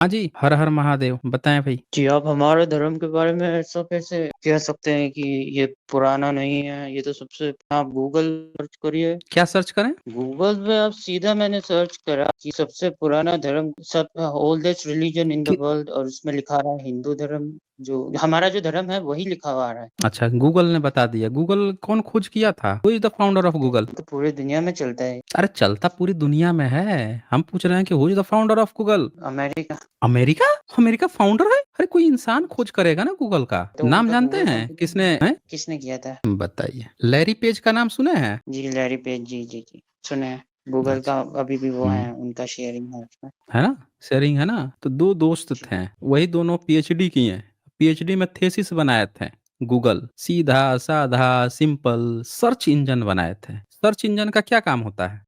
हाँ जी, हर हर महादेव। बताएं भाई। जी, आप हमारे धर्म के बारे में ऐसा कैसे कह सकते हैं कि ये पुराना नहीं है? ये तो सबसे आप गूगल सर्च करिए। क्या सर्च करें? गूगल पे आप सीधा मैंने सर्च करा कि सबसे पुराना धर्म सब ओल्डेस्ट रिलीजन इन द कि वर्ल्ड और उसमें लिखा रहा है हिंदू धर्म। जो हमारा जो धर्म है वही लिखा हुआ आ रहा है। अच्छा, गूगल ने बता दिया। गूगल कौन खोज किया था? Who is the founder of Google? तो पूरे दुनिया में चलता है। अरे चलता पूरी दुनिया में है। हम पूछ रहे हैं कि who is the founder of Google? America. America? America founder है? अरे कोई इंसान खोज करेगा ना गूगल का। तो नाम उनका जानते गूगल हैं कंपनी किसने है? किसने किया था? बताइए। लैरी पेज का नाम सुने हैं? जी, लैरी पेज। जी जी जी, सुने हैं। गूगल अच्छा। का अभी भी वो हम्म। है, उनका शेयरिंग है उसमें। है ना? शेयरिंग है ना? तो दो दोस्त जी। थे। वही दोनों पीएचडी किए हैं। पीएचडी में थेसिस बनाए थे। गूगल सीधा साधा सिंपल सर्च इंजन बनाए थे। सर्च इंजन का क्या काम होता है?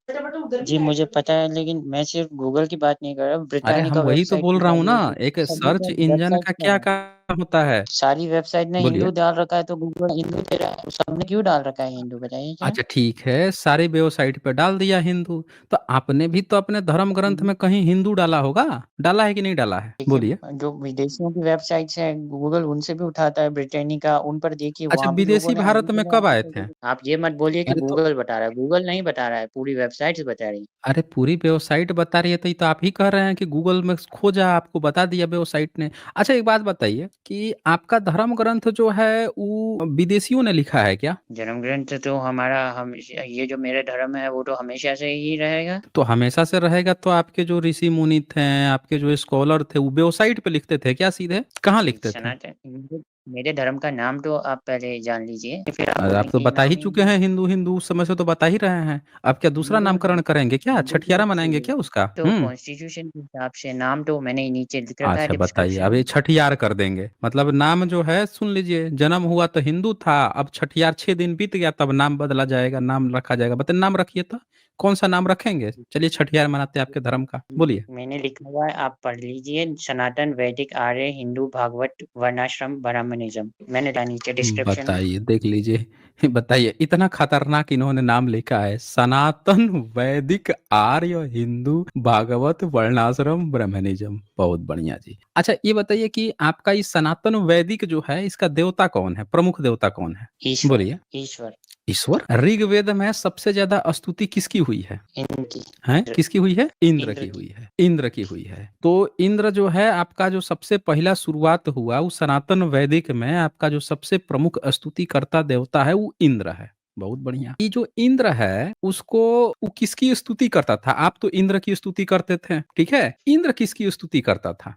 जी, मुझे पता है, लेकिन मैं सिर्फ गूगल की बात नहीं कर रहा, अरे हम ब्रिटानिका वही तो वेबसाइट बोल की रहा बात हूँ ना। नहीं कर। एक सभी सर्च का इंजन वेबसाइट का क्या क्या है? काम होता है? सारी वेबसाइट ने बोलिए। हिंदू डाल रखा है तो गूगल हिंदू दे रहा है। सबने क्यों डाल रखा है हिंदू, बताइए क्या? अच्छा ठीक है, सारी वेबसाइट पे डाल दिया हिंदू। तो आपने भी तो अपने धर्म ग्रंथ में कहीं हिंदू डाला होगा। डाला है कि नहीं डाला है? देखिए, बोलिए। जो विदेशियों की वेबसाइट्स है गूगल उनसे भी उठाता है, ब्रिटानिका उन पर देखिए, अच्छा, वहां भी लोगों विदेशी ने भारत में अमेरिका में कब आके आए थे? तो आप ये मत बोलिए कि अरे तो गूगल बता रहा है। गूगल नहीं बता रहा है, पूरी वेबसाइट्स बता रही है। अरे पूरी वेबसाइट बता रही है तो ये तो आप ही कह रहे हैं कि गूगल में खोजा, आपको बता दिया वेबसाइट ने। अच्छा एक बात बताइए कि आपका धर्म ग्रंथ जो है वो विदेशियों ने लिखा है क्या? जन्म ग्रंथ तो हमारा, हम ये जो मेरे धर्म है वो तो हमेशा से ही रहेगा। तो हमेशा से रहेगा तो आपके जो ऋषि मुनि थे, आपके जो स्कॉलर थे, वो वेबसाइट पे लिखते थे क्या? सीधे कहाँ लिखते थे? सनातन मेरे धर्म का नाम तो आप पहले जान लीजिए, फिर आप अरे आप तो बोलेंगे बता ही नाम ही। चुके हैं हिंदू हिंदू, उस समय से तो बता ही रहे हैं। अब क्या दूसरा हिंदू नामकरण करेंगे क्या? हिंदू छठियारा मनाएंगे तो क्या उसका? तो कॉन्स्टिट्यूशन के हिसाब से नाम तो मैंने नीचे लिख रखा है अच्छा बताइए, डिस्क्रिप्शन अब ये में। छठियार कर देंगे? मतलब नाम जो है, सुन लीजिए, जन्म हुआ तो हिंदू था, अब छठियार 6 दिन बीत गया तब नाम बदला जाएगा, नाम रखा जाएगा। बताइए नाम रखिए तो कौन सा नाम रखेंगे? चलिए छठियार मनाते हैं आपके धर्म का, बोलिए। मैंने लिखा हुआ है, आप पढ़ लीजिए। सनातन वैदिक आर्य हिंदू भागवत वर्णाश्रम ब्राह्मणिज्म, मैंने डाला नीचे डिस्क्रिप्शन में। बताइए, देख लीजिए। बताइए, इतना खतरनाक इन्होंने नाम लिखा है, सनातन वैदिक आर्य हिंदू भागवत वर्णाश्रम ब्राह्मणिज्म। बहुत बढ़िया जी। अच्छा ये बताइए कि आपका इस सनातन वैदिक जो है, इसका देवता कौन है? प्रमुख देवता कौन है? ईश्वर। बोलिए। ईश्वर। ईश्वर। ऋग्वेद में सबसे ज्यादा स्तुति किसकी हुई है? इनकी। हैं? किसकी हुई है? इंद्र इंद्र की की। हुई है। इंद्र की हुई है। तो इंद्र जो है आपका, जो सबसे पहला शुरुआत हुआ उस सनातन वैदिक में, आपका जो सबसे प्रमुख स्तुति करता देवता है वो इंद्र है। बहुत बढ़िया। ये जो इंद्र है उसको, वो किसकी स्तुति करता था? आप तो इंद्र की स्तुति करते थे, ठीक है। इंद्र किसकी स्तुति करता था?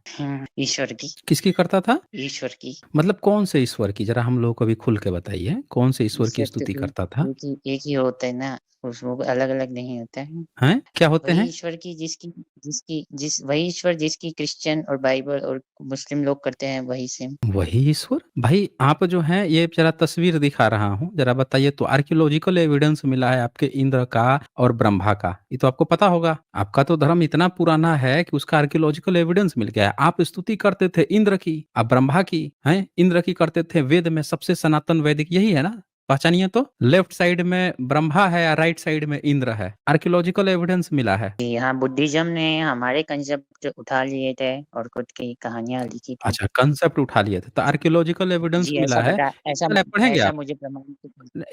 ईश्वर की। किसकी करता था? ईश्वर की। मतलब कौन से ईश्वर की? जरा हम लोगों को भी खुल के बताइए, कौन से ईश्वर की ईश्वर तो स्तुति करता था? एक ही होता है ना, उसमें अलग अलग नहीं होता है। हैं? क्या होते वही हैं? ईश्वर की जिसकी जिसकी जिस वही ईश्वर जिसकी क्रिश्चियन और बाइबल और मुस्लिम लोग करते हैं, वही सेम। वही ईश्वर। भाई आप जो हैं, ये जरा तस्वीर दिखा रहा हूँ, जरा बताइए तो। आर्कियोलॉजिकल एविडेंस मिला है आपके इंद्र का और ब्रह्मा का, ये तो आपको पता होगा। आपका तो धर्म इतना पुराना है कि उसका आर्कियोलॉजिकल एविडेंस मिल गया है। आप स्तुति करते थे इंद्र की, आप ब्रह्मा की हैं, इंद्र की करते थे। वेद में सबसे सनातन वैदिक यही है ना? पहचानिए तो। लेफ्ट साइड में ब्रह्मा है या राइट साइड में इंद्र है? आर्कियोलॉजिकल एविडेंस मिला है। यहाँ बुद्धिज्म ने हमारे कंसेप्ट उठा लिए थे और खुद की कहानियां लिखी थी। अच्छा, कंसेप्ट उठा लिए थे तो आर्कियोलॉजिकल एविडेंस जी, मिला है। पढ़ेंगे ऐसा आप? मुझे एक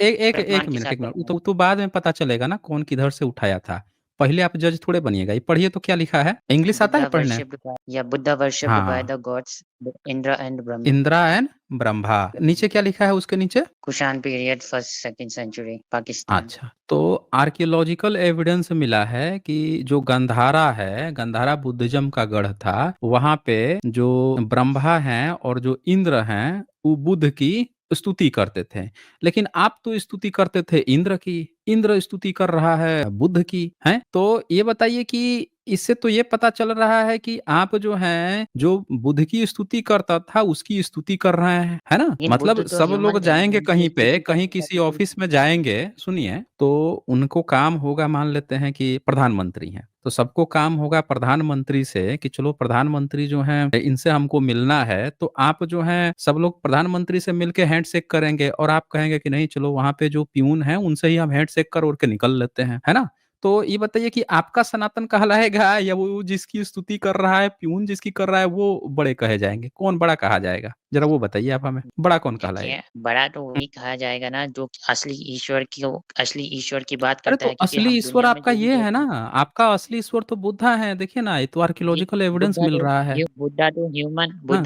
एक एक प्रमाण के मिनट, साथ एक मिनट। वो पता है। तो बाद में पता चलेगा ना कौन किधर से उठाया था। पहले आप जज थोड़े बनिएगा। ये पढ़िए तो क्या लिखा है। इंग्लिश आता है पढ़ने? बुद्धा वर्शिप्ड बाय हाँ। The gods Indra and Brahma. Indra and Brahma. नीचे क्या लिखा है उसके नीचे? Kushan period, first second century, Pakistan. अच्छा, तो आर्कियोलॉजिकल एविडेंस मिला है कि जो गंधारा है, गंधारा बुद्धिज्म का गढ़ था, वहां पे जो ब्रह्मा हैं और जो इंद्र हैं, वो बुद्ध की स्तुति करते थे। लेकिन आप तो स्तुति करते थे इंद्र की, इंद्र स्तुति कर रहा है बुद्ध की। हैं? तो ये बताइए कि इससे तो ये पता चल रहा है कि आप जो हैं, जो बुद्ध की स्तुति करता था उसकी स्तुति कर रहे हैं, है ना? इन मतलब बुद्ध तो सब लोग ह्यूमन थे, जाएंगे उनकी कहीं पे, स्तुति कहीं करने का किसी तो कोई। ऑफिस में जाएंगे, सुनिए तो, उनको काम होगा, मान लेते हैं कि प्रधानमंत्री हैं, तो सबको काम होगा प्रधानमंत्री से कि चलो प्रधानमंत्री जो हैं इनसे हमको मिलना है। तो आप जो हैं, सब लोग प्रधानमंत्री से मिलके हैंड शेक करेंगे और आप कहेंगे कि नहीं चलो वहां पे जो प्यून है उनसे ही हम हैंड शेक कर के निकल लेते हैं, है ना? तो ये बताइए कि आपका सनातन कहलाएगा या वो जिसकी स्तुति कर रहा है, प्यून जिसकी कर रहा है वो बड़े कहे जाएँगे? कौन बड़ा कहा जाएगा? ज़रा वो बताइए आप हमें, बड़ा कौन कहलाएगा? देखिए, बड़ा तो हुँ। वही कहा जाएगा ना जो असली ईश्वर की बात अरे करता तो है, क्योंकि असली हम ईश्वर दुनिया में आपका जो भी ये है ना, देखते हैं, आपका असली ईश्वर तो बुद्धा है, देखिए ना ये तो ये आर्कियोलॉजिकल एविडेंस मिल रहा है। हाँ। बुद्धा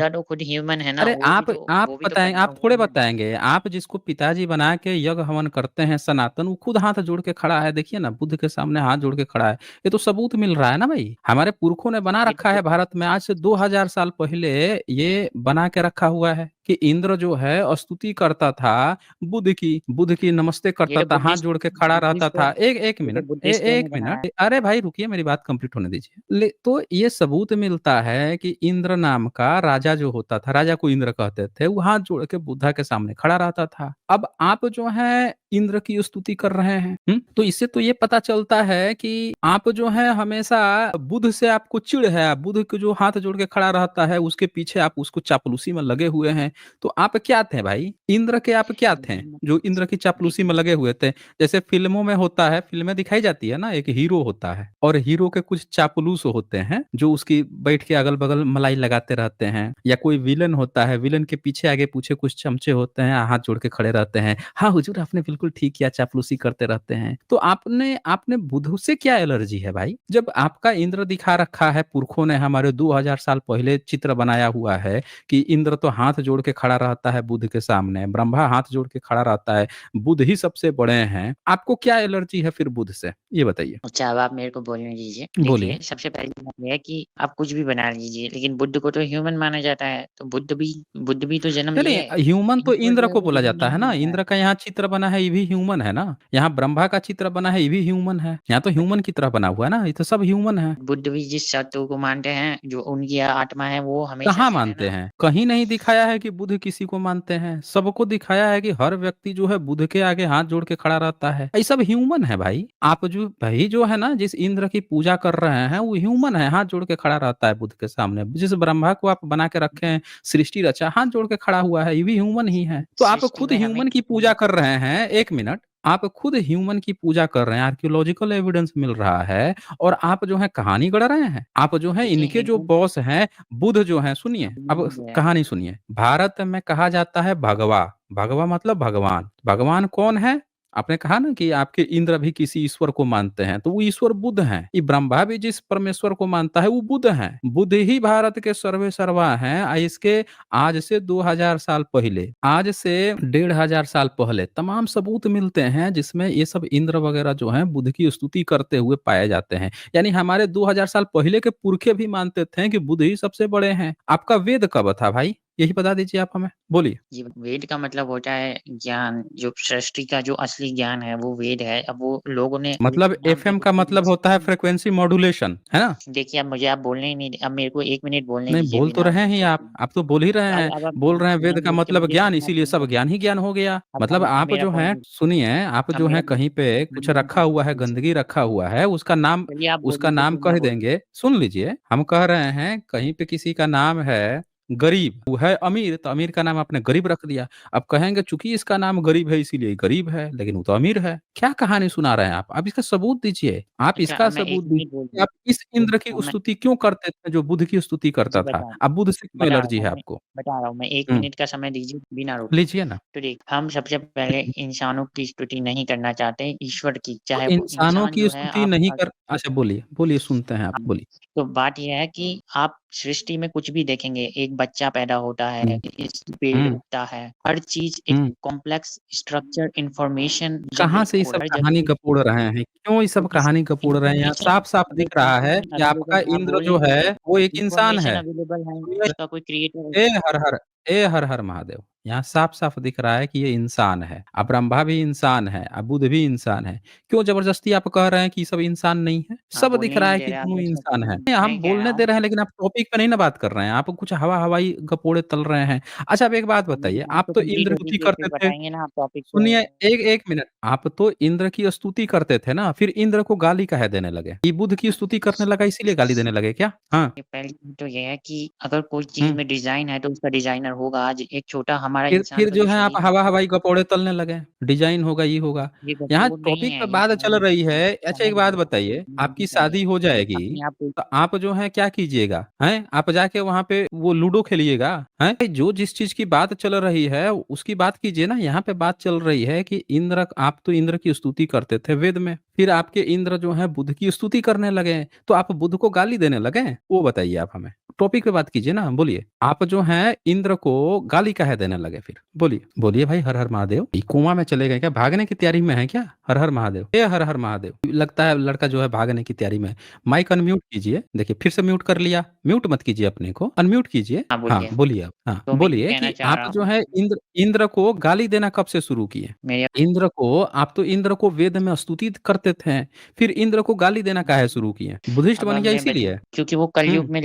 तो खुद ह्यूमन है ना, अरे आप वो भी तो बताएँ पैदा आप हुआ थोड़े है। बताएँगे, आप जिसको पिताजी बना के यज्ञ हवन करते हैं सनातन, वो खुद हाथ जोड़ के खड़ा है, देखिए ना बुद्ध के सामने हाथ जोड़ के खड़ा है। ये तो सबूत मिल रहा है ना भई। हमारे पुरखों ने बना ये रखा तो है भारत में आज से 2000 साल पहले ये बना के रखा हुआ है कि इंद्र जो है स्तुति करता था बुद्ध की नमस्ते ये करता तो था, हाथ जोड़ के खड़ा रहता था। एक बनाया मिनट, अरे भाई रुकिए मेरी बात कंप्लीट होने दीजिए। तो ये सबूत मिलता है कि इंद्र नाम का राजा जो होता था, राजा को इंद्र कहते थे, वो हाथ जोड़ के बुद्धा के सामने खड़ा रहता था। अब आप जो है इंद्र की स्तुति कर रहे हैं, तो इससे तो ये पता चलता है कि आप जो है हमेशा बुद्ध से आपको चिढ़ है, आप बुद्ध को जो हाथ जोड़ के खड़ा रहता है उसके पीछे आप उसको चापलूसी में लगे हुए हैं। तो आप क्या थे भाई? इंद्र के आप क्या थे जो इंद्र की चापलूसी में लगे हुए थे? जैसे फिल्मों में होता है, फिल्में दिखाई जाती है ना, एक हीरो होता है और हीरो के कुछ चापलूस होते हैं जो उसकी बैठ के अगल बगल मलाई लगाते रहते हैं, या कोई विलन होता है, विलन के पीछे आगे पीछे कुछ चमचे होते हैं, हाथ जोड़ के खड़े रहते हैं, हाँ हुजूर आपने बिल्कुल ठीक किया, चापलूसी करते रहते हैं। तो आपने आपने बुद्ध से क्या एलर्जी है भाई? जब आपका इंद्र दिखा रखा है, पुरखों ने हमारे 2000 साल पहले चित्र बनाया हुआ है कि इंद्र तो हाथ जोड़ के खड़ा रहता है बुद्ध के सामने, ब्रह्मा हाथ जोड़ के खड़ा रहता है, बुद्ध ही सबसे बड़े हैं। आपको क्या एलर्जी है फिर बुद्ध से? ये बताइए। अच्छा, अब आप मेरे को बोलने दीजिए। बोलिए। देखिए, सबसे पहली बात ये है कि आप कुछ भी बना लीजिए, लेकिन बुद्ध को तो ह्यूमन माना जाता है, तो बुद्ध भी तो जन्म नहीं, लिए। नहीं ह्यूमन तो ईश्वर इंद्र जो है को वो बोला जन्म जाता है नहीं ना, लेता है। इंद्र का यहाँ चित्र बना है ये भी ह्यूमन है ना, यहाँ ब्रह्मा का चित्र बना है ये भी ह्यूमन है, यहाँ तो बट ह्यूमन की तरह बना हुआ है ना, ये तो सब ह्यूमन है। बुद्ध भी जिस तत्व को मानते हैं, जो उनकी आत्मा है, वो हमेशा कहाँ से है मानते ना। हैं? कहीं नहीं दिखाया है कि बुद्ध किसी को मानते हैं, सबको दिखाया है कि हर व्यक्ति जो है बुद्ध के आगे हाथ जोड़ के खड़ा रहता है, ये सब ह्यूमन है भाई। आप जो भाई जो है ना जिस इंद्र की पूजा कर रहे हैं वो ह्यूमन है, हाथ जोड़ के खड़ा रहता है बुद्ध के सामने। जिस ब्रह्मा को आप बना के रखे हैं, सृष्टि रचा, हाथ जोड़ के खड़ा हुआ है, ये भी ह्यूमन ही है। तो आप सृष्टि खुद में हमें ह्यूमन की पूजा कर रहे हैं, एक मिनट, आप खुद ह्यूमन की पूजा कर रहे हैं, आर्कियोलॉजिकल एविडेंस मिल रहा है, और आप जो है कहानी गढ़ रहे हैं। आप जो है देखिए इनके जो ह्यूमन बॉस हैं बुध जो है, सुनिए अब जो है, कहानी सुनिए। भारत में कहा जाता है भगवा, भगवा मतलब भगवान। भगवान कौन है? आपने कहा ना कि आपके इंद्र भी किसी ईश्वर को मानते हैं, तो वो ईश्वर बुद्ध हैं। ये ब्रह्मा भी जिस परमेश्वर को मानता है वो बुद्ध हैं। बुद्ध ही भारत के सर्वे सर्वा हैं। इसके आज से 2000 साल पहले, आज से 1500 साल पहले तमाम सबूत मिलते हैं जिसमें ये सब इंद्र वगैरह जो हैं बुद्ध की स्तुति करते हुए पाए जाते हैं। यानी हमारे 2000 साल पहले के पुरखे भी मानते थे कि बुद्ध ही सबसे बड़े हैं। आपका वेद कब था भाई? यही बता दीजिए आप हमें, बोलिए। ये वेद का मतलब होता है ज्ञान, जो सृष्टि का जो असली ज्ञान है वो वेद है। अब वो लोगों ने वेद मतलब के नाम पे एफएम कुछ का भी मतलब होता है फ्रीक्वेंसी मॉड्यूलेशन, है ना? देखिए, अब मुझे आप बोलने ही नहीं, अब मेरे को 1 मिनट बोलने नहीं दीजिए बोल तो बिना रहे हैं रोके। आप तो बोल ही रहे हैं। अब आप बोल रहे हैं बिना वेद का रोके मतलब मुझे ज्ञान, सुनना इसीलिए सब पड़ेगा। ज्ञान ही ज्ञान हो गया। मतलब अब आप मेरा जो हैं पॉइंट सुनिए, आप अब जो मेरा हैं कहीं पे कुछ मानने रखा दीजिए हुआ है, प्लीज़। गंदगी रखा हुआ है, चलिए आप उसका बोलिए तो नाम फिर मैं कह बोलूँ। देंगे। सुन लीजिए, हम कह रहे हैं कहीं पे किसी का नाम है गरीब, वो है अमीर, तो अमीर का नाम आपने गरीब रख दिया। अब कहेंगे चूंकि इसका नाम गरीब है इसीलिए गरीब है, लेकिन वो तो अमीर है। क्या कहानी सुना रहे हैं आप? अब इसका सबूत दीजिए, आप अच्छा, इसका अब मैं सबूत 1 मिनट दीजिए। बोलती हूँ। आप इस इंद्र की अब मैं स्तुति क्यों करते थे जो बुद्ध की स्तुति जी करता था? बता रहा अब बुद्ध से क्यों बता रहा एलर्जी है हूँ मैं आपको? बता रहा हूँ मैं 1 हुँ, मिनट का समय दीजिए बिना रोके। लीजिए ना। तो देख, हम सबसे पहले इंसानों की स्तुति नहीं करना चाहते, ईश्वर की, तो चाहे वो इंसानों इंसान की जो है स्तुति आप नहीं कर, अच्छा बोलिए, बोलिए सुनते हैं आप, हाँ, बोलिए। तो बात ये है कि आप सृष्टि में कुछ भी देखेंगे, एक बच्चा पैदा होता है, हुँ, इस पेड़ हुँ, उगता है, हर चीज़ एक हुँ। कॉम्प्लेक्स स्ट्रक्चर इन्फॉर्मेशन जब कहाँ से ये सब हर जगह कहानी पे गपोड़ रहे हैं? क्यों ये तो सब किस कहानी गपोड़ रहे हैं? यहाँ इन्फॉर्मेशन साफ-साफ अगर दिख रहा है इन्फॉर्मेशन कि आपका अवेलेबल आप इंद्र बोल जो नहीं है रहे, वो एक इंसान इन्फॉर्मेशन है। अवेलेबल है, सुनिए, उसका कोई क्रिएटर ए हर हर ए हर हर महादेव, यहाँ साफ-साफ दिख रहा है कि ये इंसान है। अब ब्रह्मा भी इंसान है, अब बुद्ध भी इंसान है। क्यों जबरदस्ती आप कह रहे हैं कि ये सब इंसान नहीं है? आप सब बोलने दिख ही रहा नहीं है दे कि रहे, आप दोनों ऐसा इंसान हैं। करिए। हम मैं कह रहा बोलने दे हूँ रहे हैं लेकिन आप टॉपिक पे नहीं ना बात कर रहे हैं, आप कुछ हवा-हवाई गपोड़े तल रहे हैं। अच्छा अब एक बात अब मेरी बताइए, बात आप तो तो कंप्लीट इंद्र होती स्तुति फिर करते थे। बताएँगे ना आप टॉपिक पे। सुनिए, एक एक मिनट, आप तो इंद्र की स्तुति करते थे ना, फिर इंद्र को गाली काहे देने लगे? ये बुद्ध की स्तुति करने लगा इसीलिए गाली देने लगे क्या? हाँ। ये पहली चीज़ तो ये है कि अगर कोई चीज़ हुँ। में डिज़ाइन है तो उसका डिज़ाइनर होगा। आज एक छोटा हम हमारा इंसान फिर का जो जो है आप शरीर है हवा-हवाई गपोड़े तलने लगे, डिज़ाइन होगा, ये होगा। ये यहाँ गठबोध नहीं टॉपिक है, पे ये बात चल समझ रही है अच्छा एक समझ बात लो, बताइए, आपकी समझ जाइए। शादी हो जाएगी, अपने आप को तो आप जो है क्या कीजिएगा? हैं? आप जाके वहाँ पे वो लूडो खेलिएगा? हैं? जो जिस चीज़ की बात चल रही है, उसकी बात कीजिए ना। यहाँ पे बात चल रही है कि इंद्र आप तो इंद्र की स्तुति करते थे वेद में, फिर आपके इंद्र जो है बुध की स्तुति करने लगे, तो आप बुध को गाली देने लगे? वो बताइए आप हमें। टॉपिक पे बात कीजिए ना, बोलिए। आप जो हैं इंद्र को गाली काहे देने लगे फिर? बोलिए। बोलिए भाई हर हर महादेव। ये कोमा में चले गए क्या? भागने की तैयारी में है क्या? हर हर महादेव। ये हर हर महादेव। लगता है लड़का जो है भागने की तैयारी में है। माइक अनम्यूट कीजिए। देखिए फिर से म्यूट कर लिया। म्यूट मत कीजिए अपने को, अनम्यूट कीजिए। हाँ, हाँ, बोलिए। बोलिए आप। हाँ, तो मैं ये बोलिए कहना कि चाह आप रहा जो हूँ, है इंद्र इंद्र को गाली देना कब से शुरू किए? मेरे इंद्र को आप तो इंद्र को वेद में स्तुति करते थे, फिर इंद्र को गाली देना काहे शुरू किए? बुद्धिस्ट अब बन गया मैं इसीलिए? क्योंकि वो हुँ। कलयुग में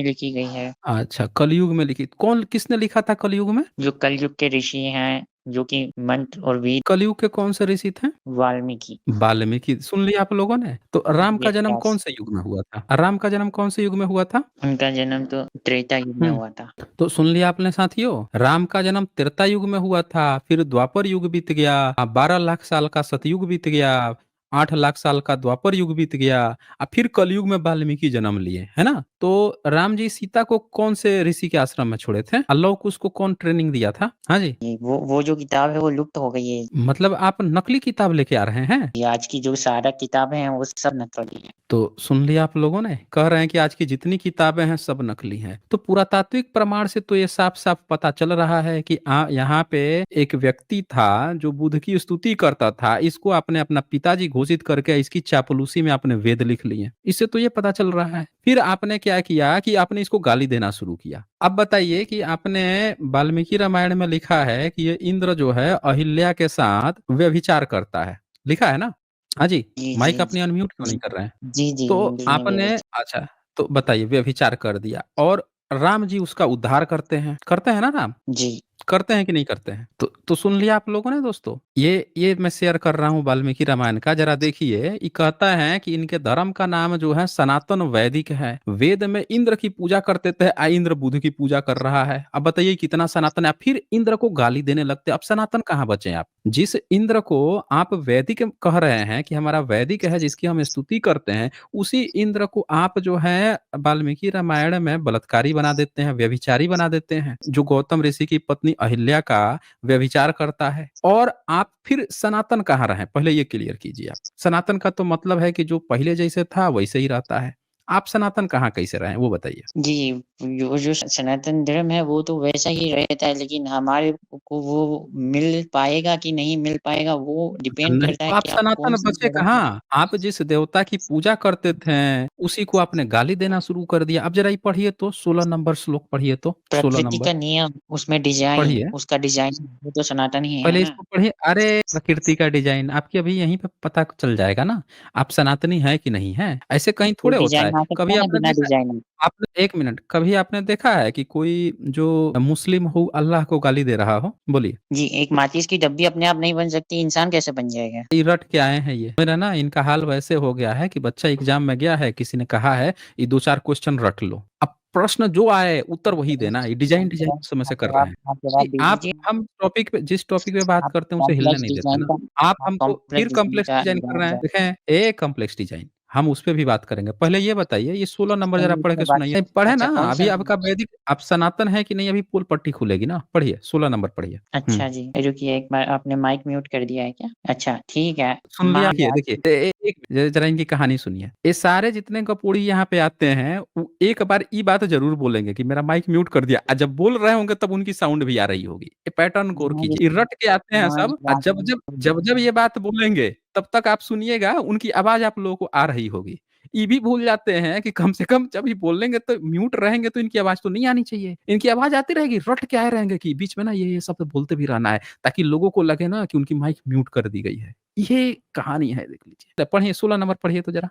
लिखी गई है। अच्छा, कलयुग में लिखी कौन किसने लिखा था कलयुग में? जो कलयुग के ऋषि हैं, जो कि मंत्र और वेद कलयुग के कौन से ऋषि थे? वाल्मीकि, वाल्मीकि। सुन लिया आप लोगों ने? तो राम का वेद जन्म व्यास। कौन से युग में हुआ था? राम का जन्म कौन से युग में हुआ था? उनका जन्म तो त्रेता युग में हुँ। हुआ था। तो सुन लिया आपने साथियों, राम का जन्म त्रेता युग में हुआ था, फिर द्वापर युग बीत गया, 12 लाख साल का सतयुग बीत गया, 8 लाख साल का द्वापर युग बीत गया, फिर कलयुग में वाल्मीकि जन्म लिए, है ना? तो राम जी सीता को कौन से ऋषि के आश्रम में छोड़े थे? अल्लाह को उसको कौन ट्रेनिंग दिया था? हाँ जी। ये वो जो किताब है वो लुप्त हो गई है। मतलब आप नकली किताब लेके आ रहे हैं? ये आज की जो सारा किताबें हैं वो सब नकली हैं। तो सुन लिया आप लोगों ने? कह रहे हैं कि आज की जितनी किताबें हैं सब नकली हैं। तो पुरातात्विक प्रमाण से तो ये साफ-साफ पता चल रहा है कि यहाँ पे एक व्यक्ति था जो बुध की स्तुति करता था। इसको आपने अपना पिताजी घोषित करके इसकी चापलूसी में आपने वेद लिख लिए। इससे तो ये पता चल रहा है। फिर आपने क्या किया कि आपने इसको गाली देना शुरू किया। अब बताइए कि आपने वाल्मीकि रामायण में लिखा है कि ये इंद्र जो है अहिल्या के साथ व्यभिचार करता है। लिखा है ना? हाँ जी। जी, जी, माइक अपनी अनम्यूट क्यों नहीं जी। कर रहे हैं? जी, जी, तो इंद्र ने आपने व्यभिचार अच्छा, तो बताइए व्यभिचार कर दिया और राम जी उसका उद्धार करते हैं ना राम? जी, करते हैं कि नहीं करते हैं? तो सुन लिया आप लोगों ने दोस्तों? ये मैं शेयर कर रहा हूँ वाल्मीकि रामायण का, ज़रा देखिए। ये कहता है कि इनके धर्म का नाम जो है सनातन वैदिक है। वेद में इंद्र की पूजा करते थे, इंद्र बुध की पूजा कर रहा है। अब बताइए कितना सनातन है? फिर इंद्र को गाली देने लगते, अब सनातन कहाँ बचे आप? जिस इंद्र को आप वैदिक कह रहे हैं कि हमारा वैदिक है, जिसकी हम स्तुति करते हैं, उसी इंद्र को आप जो है वाल्मीकि रामायण में बलात्कारी बना देते हैं, व्यभिचारी बना देते हैं, जो गौतम ऋषि की पत्नी अहिल्या का व्यभिचार करता है। और आप फिर सनातन कहाँ रहे? पहले ये क्लियर कीजिए आप। सनातन का तो मतलब है कि जो पहले जैसे था वैसे ही रहता है। आप सनातन कहाँ कैसे रहे? वो बताइए? जी, जो जो सनातन धर्म है वो तो वैसा ही रहता है, लेकिन हमारे को वो मिल पाएगा कि नहीं मिल पाएगा वो डिपेंड नहीं, करता तो है आप कि आप सनातन कौन-सी बचे जगह पे कहाँ? आप जिस देवता की पूजा करते थे, उसी को आपने गाली देना शुरू कर दिया। अब ज़रा ये पढ़िए तो 16 नंबर श्लोक पढ़िए तो, 16 प्रकृति नंबर का नियम, उसमें डिज़ाइन, पढ़िए। उसका डिज़ाइन वो तो सनातन ही है पहले ना। इसको पढ़िए। अरे! प्रकृति का डिज़ाइन आपकी अभी यहीं पे पता चल जाएगा ना, आप सनातनी हैं कि नहीं हैं। ऐसे कहीं कोई थोड़े होता है। डिज़ाइन आ सकता कभी है ना आपने बिना देखा डिज़ाइन। आपने 1 मिनट, कभी आपने देखा है कि कोई जो मुस्लिम हो अल्लाह को गाली दे रहा हो? बोलिए। जी, एक माचिस की डब्बी अपने आप नहीं बन सकती, इंसान कैसे बन जाएगा? ये रट के आए हैं ये। मेरा ना इनका हाल वैसे हो गया है कि बच्चा एग्ज़ाम में गया है, किसी ने कहा है ये 2-4 क्वेश्चन रट लो। अब प्रश्न जो आए उत्तर वही देना। ये डिज़ाइन-डिज़ाइन उस समय से कर रहे हैं। आप जी, जवाब दे आप दीजिए। हम टॉपिक पे जिस टॉपिक पे बात आप करते हैं उसे हिलने कॉम्प्लेक्स नहीं देते डिज़ाइन ना। का आप आप हमको फिर कॉम्प्लेक्स डिज़ाइन कॉम्प्लेक्स का डिज़ाइन कर रहे हैं। जवाब देखें, ए कॉम्प्लेक्स डिज़ाइन हम उस पे भी बात करेंगे। पहले ये बताइए ये 16 नंबर ज़रा इंग्लिश पढ़ में के बात सुनाइए। पढ़े ना, अच्छा कौन-सा अभी आपका वैदिक आप सनातन है कि नहीं अभी पोल पट्टी खुलेगी ना। पढ़िए 16 नंबर पढ़िए। हुँ। अच्छा जी, रुकिए एक बार आपने माइक म्यूट कर दिया है क्या? अच्छा, ठीक है, सुन लिया? मान देखिए, लिया देखिए एक ज़रा इनकी कहानी सुनिए। ये सारे जितने गपोड़ी यहाँ पे आते हैं, वो एक बार ये बात ज़रूर बोलेंगे कि मेरा माइक म्यूट कर दिया। जब बोल रहे होंगे तब उनकी साउंड भी आ रही होगी। ये पैटर्न गौर मैं कीजिए। जिस ये रट के आते हैं मैं सब, जिस बात जब ये बात बोलेंगे तब तक आप सुनिएगा उनकी आवाज़ आप लोगों को आ रही होगी। ये भी भूल जाते हैं कि कम से कम जब ये बोलेंगे तो म्यूट रहेंगे तो इनकी आवाज़ तो नहीं आनी चाहिए। इनकी आवाज़ आती रहेगी, रट के आए रहेंगे कि बीच में ना ये शब्द बोलते भी रहना है, ताकि लोगों को लगे ना कि उनकी माइक म्यूट कर दी गई है। ये कहानी है देख लीजिए। पढ़िए 16 नंबर पढ़िए तो जरा।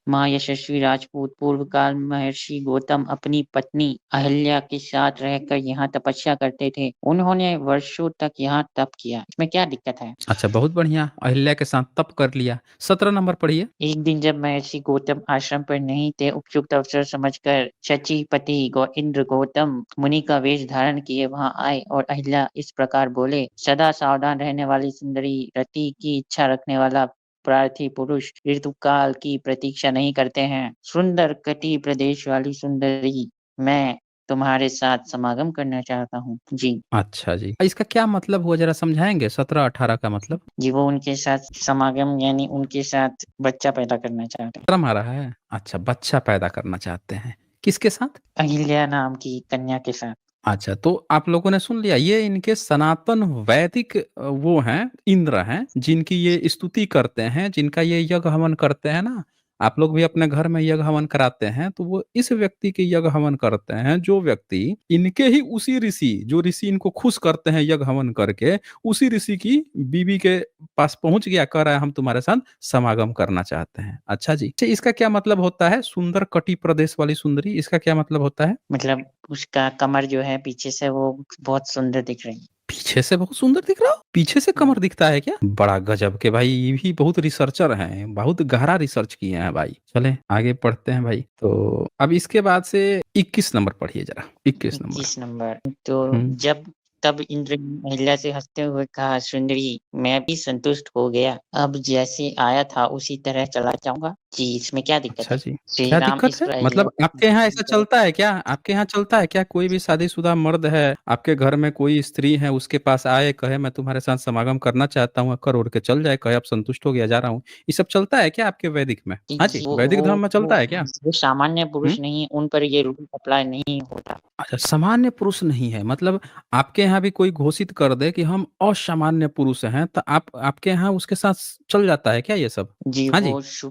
महायशस्वी राजपूत पूर्व काल महर्षि गौतम अपनी पत्नी अहिल्या के साथ रहकर यहाँ तपस्या करते थे। उन्होंने वर्षों तक यहाँ तप किया। इसमें क्या दिक्कत है? अच्छा बहुत बढ़िया, अहिल्या के साथ तप कर लिया। 17 नंबर पढ़िए। एक दिन जब महर्षि गौतम आश्रम पर नहीं थे, उपयुक्त अवसर समझकर शचीपति इंद्र गौतम मुनि का वेश धारण किए वहां आए और अहिल्या इस प्रकार बोले, सदा सावधान रहने वाली सुंदरी, रति की इच्छा रखने वाला प्रार्थी पुरुष ऋतुकाल की प्रतीक्षा नहीं करते हैं। सुंदर कटी प्रदेश वाली सुंदरी, मैं तुम्हारे साथ समागम करना चाहता हूँ। जी। अच्छा जी, इसका क्या मतलब हुआ जरा समझाएंगे? 17-18 का मतलब? जी, वो उनके साथ समागम यानी उनके साथ बच्चा पैदा करना चाहते हैं। शर्म आ रहा है? अच्छा, बच्चा पैदा करना चाहते हैं, किसके साथ? अहिल्या नाम की कन्या के साथ। अच्छा, तो आप लोगों ने सुन लिया, ये इनके सनातन वैदिक वो हैं, इंद्र हैं, जिनकी ये स्तुति करते हैं, जिनका ये यज्ञ हवन करते हैं ना। आप लोग भी अपने घर में यज्ञ हवन कराते हैं, तो वो इस व्यक्ति के यज्ञ हवन करते हैं, जो व्यक्ति इनके ही उसी ऋषि, जो ऋषि इनको खुश करते हैं यज्ञ हवन करके, उसी ऋषि की बीवी के पास पहुंच गया, कह रहा है हम तुम्हारे साथ समागम करना चाहते हैं। अच्छा जी, अच्छा इसका क्या मतलब होता है? सुंदर कटी प्रदेश वाली सुंदरी, इसका क्या मतलब होता है? मतलब उसका कमर जो है पीछे से वो बहुत सुंदर दिख रही है। पीछे से बहुत सुंदर दिख रहा हो? पीछे से कमर दिखता है क्या? बड़ा गजब के भाई, ये भी बहुत रिसर्चर हैं, बहुत गहरा रिसर्च किए हैं भाई। चलें आगे पढ़ते हैं भाई। तो अब इसके बाद से 21 नंबर पढ़िए जरा, 21 नंबर। 21 नंबर। तो हुँ। जब तब इंद्र ने अहिल्या से हंसते हुए कहा, सुंदरी, मैं भी संतुष्ट हो गया। अब जैसे आया था उसी तरह चला जाऊंगा। जी, इसमें क्या दिक्कत अच्छा है? जी, श्री क्या राम दिक्कत इस है? पर अहिल्या मतलब आपके यहाँ ऐसा चलता है क्या? आपके यहाँ चलता है क्या? कोई भी शादीशुदा मर्द है, आपके घर में कोई स्त्री है, उसके पास आए, कहे मैं तुम्हारे साथ समागम करना चाहता हूँ, कर ओढ़ के चल जाए, कहे अब संतुष्ट हो गया, जा रहा हूँ। ये सब चलता है क्या आपके वैदिक में? जी, हाँ जी, जी, वैदिक धर्म में चलता है क्या? वो सामान्य हुँ? पुरुष नहीं, उन पर ये रूल अप्लाई नहीं होता। अच्छा, सामान्य पुरुष नहीं है, मतलब आपके यहाँ भी कोई घोषित कर दे कि हम असामान्य पुरुष हैं, तो आप आपके यहाँ उसके साथ चल जाता है क्या ये सब? जी, हाँ जी।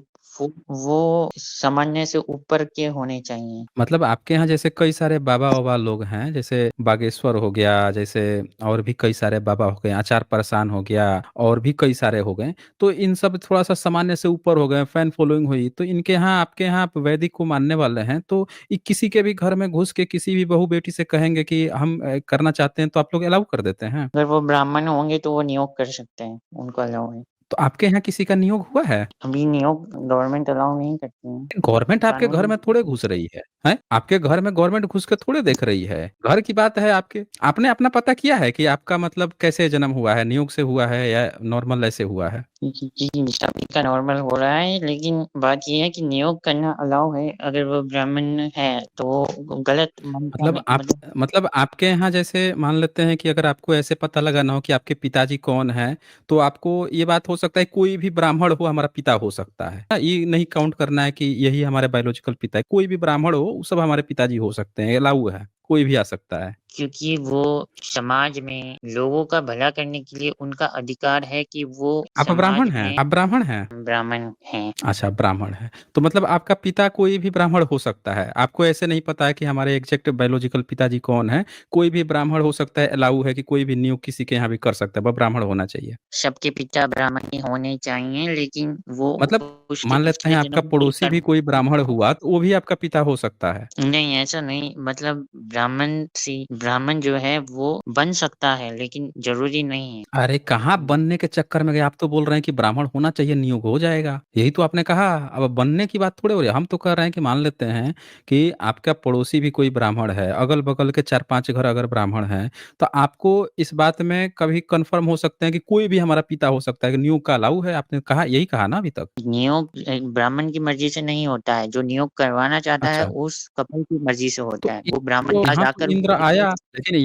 वो सामान्य से ऊपर के होने चाहिए। मतलब आपके यहाँ जैसे कई सारे बाबा-वाबा लोग हैं, जैसे बागेश्वर हो गया, जैसे और भी कई सारे बाबा हो गए, आचार परसान हो गया, और भी कई सारे हो गए। तो इन सब थोड़ा-सा सामान्य से ऊपर हो गए, फैन फॉलोइंग हुई। तो इनके यहाँ, आपके यहाँ आप वैदिक को मानने वाले हैं, तो ये किसी के भी घर में घुस के किसी भी बहू-बेटी से कहेंगे कि हम करना चाहते हैं, तो आप लोग अलाउ कर देते हैं? अगर वो ब्राह्मण होंगे तो वो नियोग कर सकते हैं, उनको अलाउ है। तो आपके यहाँ किसी का नियोग हुआ है? अभी नियोग गवर्नमेंट अलाउ नहीं करती है। गवर्नमेंट आपके घर कानून में थोड़े घुस रही है, हैं? आपके घर में गवर्नमेंट घुस के थोड़े देख रही है। घर की बात है आपके। आपने अपना पता किया है कि आपका मतलब कैसे जन्म हुआ है? नियोग से हुआ है या नॉर्मल ऐसे हुआ है? जी, जी, सभी का नॉर्मल हो रहा है, लेकिन बात ये है कि नियोग करना अलाउ है, अगर वो ब्राह्मण है, तो वो गलत मान्यता मतलब में आप, मतलब आपके यहाँ जैसे मान लेते हैं कि अगर आपको ऐसे पता लगाना हो कि आपके पिताजी कौन हैं, तो आपको ये बात हो सकता है कोई भी ब्राह्मण हो हमारा पिता हो सकता है। ये नहीं काउंट करना है कि यही हमारे बायोलॉजिकल पिता है। कोई भी ब्राह्मण हो, वो सब हमारे पिताजी हो सकते हैं, अलाउ है। कोई भी आ सकता है। क्योंकि वो समाज में लोगों का भला करने के लिए उनका अधिकार है कि वो आप ब्राह्मण समाज हैं? में आप ब्राह्मण हैं? ब्राह्मण हैं। अच्छा, ब्राह्मण है। तो मतलब आपका पिता कोई भी ब्राह्मण हो सकता है। आपको ऐसे नहीं पता है कि हमारे एग्ज़ैक्ट बायोलॉजिकल पिताजी कौन हैं। कोई भी ब्राह्मण हो सकता है, अलाउ है कि कोई भी नियुक्त किसी के यहाँ भी कर सकता है, बस ब्राह्मण होना चाहिए। सबके पिता ब्राह्मण ही होने चाहिए, लेकिन वो मतलब उसके मान लेते हैं पिछले आपका जन्म की पड़ोसी भी कोई ब्राह्मण हुआ, तो वो भी आपका पिता हो सकता है। नहीं, ऐसा नहीं, मतलब ब्राह्मण जो है वो बन सकता है, लेकिन ज़रूरी नहीं है। अरे कहाँ बनने के चक्कर में गए, आप तो बोल रहे हैं कि ब्राह्मण होना चाहिए, नियोग हो जाएगा। यही तो आपने कहा। अब बनने की बात थोड़ी हो रही है। हम तो कह रहे हैं कि मान लेते हैं कि आपका पड़ोसी भी कोई ब्राह्मण है, अगल-बगल के 4-5 घर अगर ब्राह्मण हैं, तो आपको इस बात में कभी कन्फर्म हो सकते हैं कि कोई भी हमारा पिता हो सकता है, कि नियोग का अलाउ है? आपने कहा, यही कहा ना अभी तक? नियोग ब्राह्मण की मर्ज़ी से नहीं होता है, जो नियोग करवाना चाहता है अच्छा। उस कपल की मर्ज़ी से तो होता है। इ वो ब्राह्मण तो के पास यहाँ तो जाकर इंद्र उसको आया, लेकिन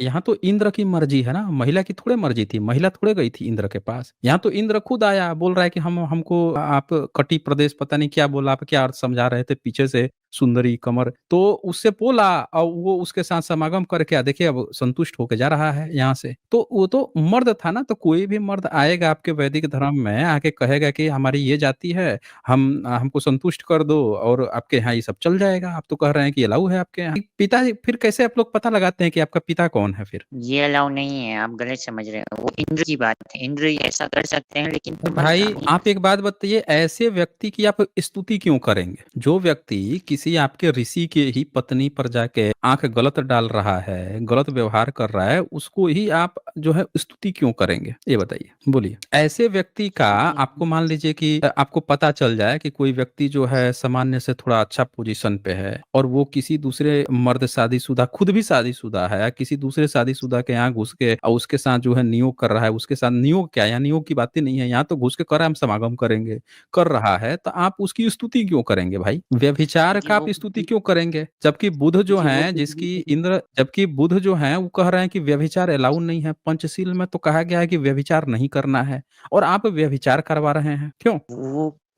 यहाँ तो इंद्र की मर्ज़ी है ना, महिला की थोड़ी मर्ज़ी थी, महिला थोड़े गई थी इंद्र के पास। यहाँ तो इंद्र खुद आया, बोल रहा है कि हम हमको आप कटी प्रदेश, पता नहीं क्या बोला, आप क्या अर्थ समझा रहे थे पीछे से, सुंदरी कमर, तो उससे बोला और वो उसके साथ समागम करके देखिए अब संतुष्ट होके जा रहा है यहाँ से। तो वो तो मर्द था ना, तो कोई भी मर्द आएगा आपके वैदिक धर्म में आके कहेगा कि हमारी ये जाति है, हम हमको संतुष्ट कर दो और आपके यहाँ ये सब चल जाएगा। आप तो कह रहे हैं कि अलाउ है आपके यहाँ। पिता फिर कैसे आप लोग पता लगाते हैं कि आपका पिता कौन है फिर? ये अलाउ नहीं है, आप गलत समझ रहे हो। वो इंद्र की बात है, इंद्र ही ऐसा कर सकते हैं, लेकिन समझदार भाई नहीं। आप एक बात बताइए, ऐसे व्यक्ति की आप स्तुति क्यों करेंगे? जो व्यक्ति किसी आपके ऋषि के ही पत्नी पर जाके आंख गलत डाल रहा है, गलत व्यवहार कर रहा है, उसको ही आप जो है स्तुति क्यों करेंगे? ये बताइए, बोलिए। ऐसे व्यक्ति का आपको मान लीजिए कि आपको पता चल जाए कि कोई व्यक्ति जो है सामान्य से थोड़ा अच्छा पोजीशन पे है और वो किसी दूसरे मर्द शादीशुदा, खुद भी शादीशुदा है, किसी दूसरे शादीशुदा के यहाँ घुस के और उसके साथ जो है नियोग कर रहा है, उसके साथ नियोग क्या, यहाँ नियोग की बातें नहीं है, यहाँ तो घुस के कर रहा है हम समागम करेंगे, कर रहा है, तो आप उसकी स्तुति क्यों करेंगे भाई? व्यभिचार क्योंकि का आप वो स्तुति क्यों करेंगे? जबकि बुध जो क्योंकि वो है, जिसकी इंद्र, जबकि बुध जो है वो कह रहे हैं कि व्यभिचार अलाउ नहीं है, पंचशील में तो कहा गया है कि व्यभिचार नहीं करना है, और आप व्यभिचार करवा रहे हैं, क्यों?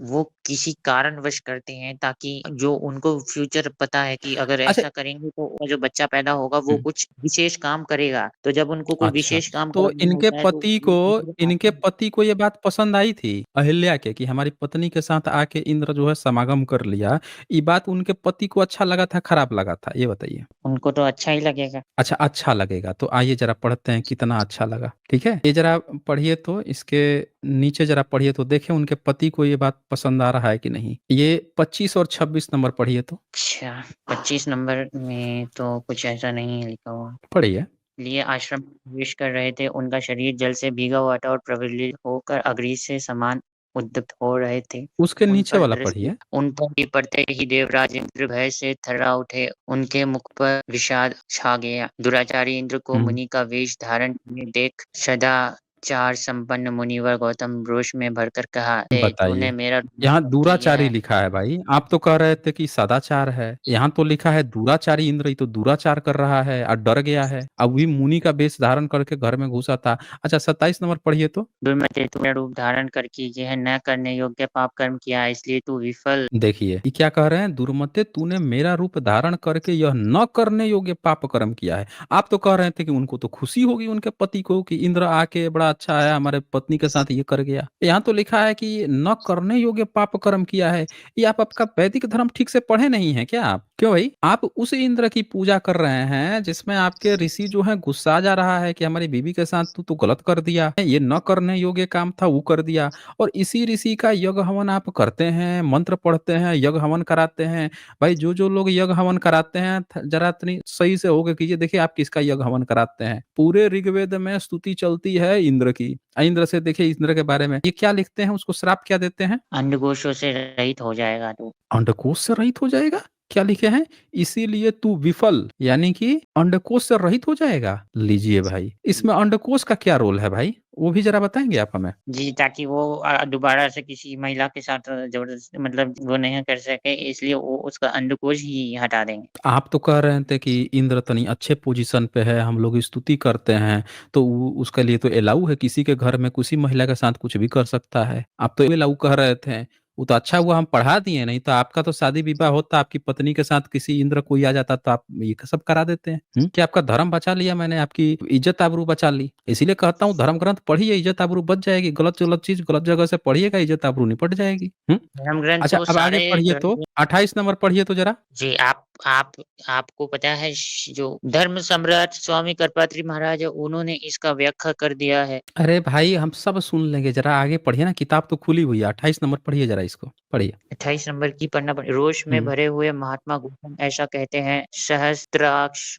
वो किसी कारणवश करते हैं, ताकि जो उनको फ्यूचर पता है कि अगर अच्छा। ऐसा करेंगे तो वो जो बच्चा पैदा होगा वो हम्म, कुछ विशेष काम करेगा। तो जब उनको कोई अच्छा, विशेष काम तो करना होता है तो इनके पति को ये बात पसंद आई थी अहिल्या के कि हमारी पत्नी के साथ आके इंद्र जो है समागम कर लिया, ये बात उनके पति को अच्छा लगा था, खराब लगा था, ये बताइए। उनको तो अच्छा ही लगेगा। अच्छा, अच्छा लगेगा तो आइए जरा पढ़ते हैं कितना अच्छा लगा, ठीक है? ये जरा पढ़िए, तो इसके नीचे जरा पढ़िए तो देखें उनके पति को ये बात पसंद आ रहा है कि नहीं। ये 25 और 26 नंबर पढ़िए तो। अच्छा, 25 नंबर में तो कुछ ऐसा नहीं है लिखा हुआ। पढ़िए। लिए आश्रम में प्रवेश कर रहे थे, उनका शरीर जल से भीगा हुआ था और प्रज्वलित होकर अग्नि से समान उद्दीप्त हो रहे थे। उसके नीचे वाला पढ़िए। उन पर ही पड़ते ही देवराज इंद्र भय से थर्रा उठे, उनके मुख पर विषाद छा गया। दुराचारी इंद्र को हम्म, मुनि का वेश धारण किए देख सदाचार संपन्न मुनिवर गौतम रोष में भरकर कहा, तूने बताइए। मेरा यहाँ अपमान किया दुराचारी है। लिखा है भाई, आप तो कह रहे थे कि सदाचार है, यहाँ तो लिखा है दुराचारी इंद्र, ही तो दुराचार कर रहा है और डर गया है, अब भी मुनि का वेश धारण करके घर में घुसा था। अच्छा, 27 नंबर पढ़िए तो। दुर्मते, तूने रूप धारण करके यह न करने योग्य पाप कर्म किया, इसलिए तू विफल। देखिए ये क्या कह रहे हैं, दुर्मते तूने मेरा रूप धारण करके यह न करने योग्य पाप कर्म किया है। आप तो कह रहे थे कि उनको तो खुशी होगी उनके पति को कि इंद्र आके बड़ा अच्छा है, हमारे पत्नी के साथ ये कर गया। यहाँ तो लिखा है कि न करने योग्य पाप कर्म किया है। ये आप आपका वैदिक धर्म ठीक से पढ़े नहीं है क्या? आप क्यों भाई, आप उस इंद्र की पूजा कर रहे हैं जिसमें आपके ऋषि जो है गुस्सा जा रहा है कि हमारी बीवी के साथ तू तो गलत कर दिया, ये न करने योग्य काम था वो कर दिया, और इसी ऋषि का यज्ञ हवन आप करते हैं, मंत्र पढ़ते हैं, यज्ञ हवन कराते हैं। भाई जो जो लोग यज्ञ हवन कराते हैं जरा इतनी सही से होके कीजिए, देखिए आप किसका यज्ञ हवन कराते हैं। पूरे ऋग्वेद में स्तुति चलती है इंद्र की। इंद्र से देखिए, इंद्र के बारे में ये क्या लिखते हैं, उसको श्राप क्या देते हैं? अंडकोशों से रहित हो जाएगा तू। अंडकोश से रहित हो जाएगा, क्या लिखे हैं? इसीलिए तू विफल, यानी कि अंडकोश से रहित हो जाएगा। लीजिए भाई, इसमें अंडकोश का क्या रोल है भाई, वो भी जरा बताएंगे आप हमें? जी, ताकि वो दोबारा से किसी महिला के साथ ज़बरदस्ती मतलब वो नहीं कर सके, इसलिए वो उसका अंडकोश ही हटा देंगे। आप तो कह रहे थे कि इंद्र तनी अच्छे पोजीशन पे है, हम लोग स्तुति करते हैं, तो उसके लिए तो एलाऊ है, किसी के घर में किसी महिला के साथ कुछ भी कर सकता है। आप तो एलाऊ कह रहे थे, वो तो अच्छा हुआ हम पढ़ा दिए, नहीं तो आपका तो शादी विवाह होता, आपकी पत्नी के साथ किसी इंद्र कोई आ जाता तो आप ये सब करा देते हैं। कि आपका धर्म बचा लिया मैंने, आपकी इज्जत आबरू बचा ली। इसीलिए कहता हूँ धर्म ग्रंथ पढ़िए, इज्जत आबरू बच जाएगी। गलत गलत चीज गलत जगह से पढ़िएगा, इज्जत आबरू निपट जाएगी। धर्म ग्रंथ अच्छा, तो अब आगे सारे पढ़िए तो, ग्रंथ। 28 नंबर पढ़िए तो जरा। जी, आप आपको पता है जो धर्म सम्राट स्वामी करपात्री महाराज है, उन्होंने इसका व्याख्या कर दिया है। अरे भाई हम सब सुन लेंगे, जरा आगे पढ़िए ना, किताब तो खुली हुई है। 28 नंबर पढ़िए जरा, इसको पढ़िए। 28 नंबर की पढ़ना पड़े। रोष में हम्म। भरे हुए महात्मा गौतम ऐसा कहते हैं, सहस्त्राक्ष